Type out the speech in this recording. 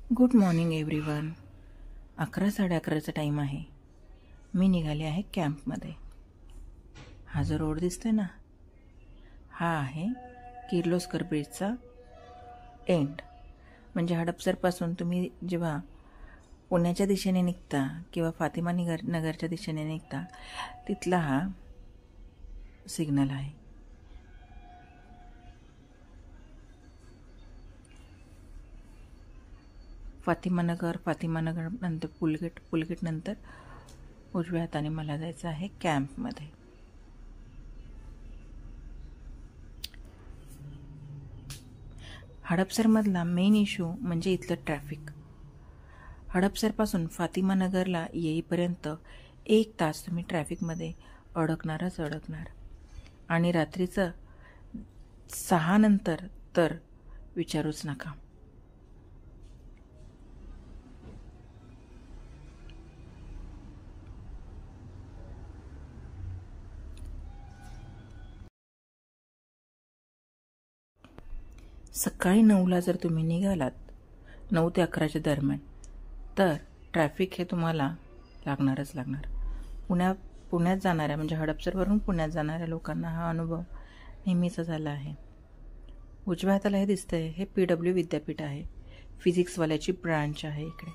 Good morning everyone. 11:11:30चा time आहे. मी निघाले आहे कॅम्पमध्ये. हा जो रोड दिसतोय ना, हा आहे किर्लोस्कर ब्रिजचा एंड. म्हणजे हडपसरपासून तुम्ही जेव्हा पुण्याच्या दिशेने निघता किंवा फातिमा नगरच्या दिशेने निघता, तिथला हा सिग्नल आहे. फातिमा नगर नंतर पुलगेट नंतर उजव्या हाताने मला जायचं आहे कॅम्पमध्ये. हडपसरमधला मेन इश्यू म्हणजे इथलं ट्रॅफिक. हडपसरपासून फातिमा नगरला येईपर्यंत 1 तास तुम्ही ट्रॅफिकमध्ये अडकणार. आणि रात्रीचं 6 नंतर तर विचारूच नका. सकाळी 9ला जर तुम्ही निघालात, 9 ते 11च्या दरम्यान, तर ट्रॅफिक हे तुम्हाला लागणारच. पुण्यात जाणाऱ्या म्हणजे हडपसरवरून पुण्यात जाणाऱ्या लोकांना हा अनुभव नेहमीचा झाला आहे. उजव्या हाताला हे दिसतंय, हे PW विद्यापीठ आहे. फिजिक्सवाल्याची ब्रांच आहे इकडे.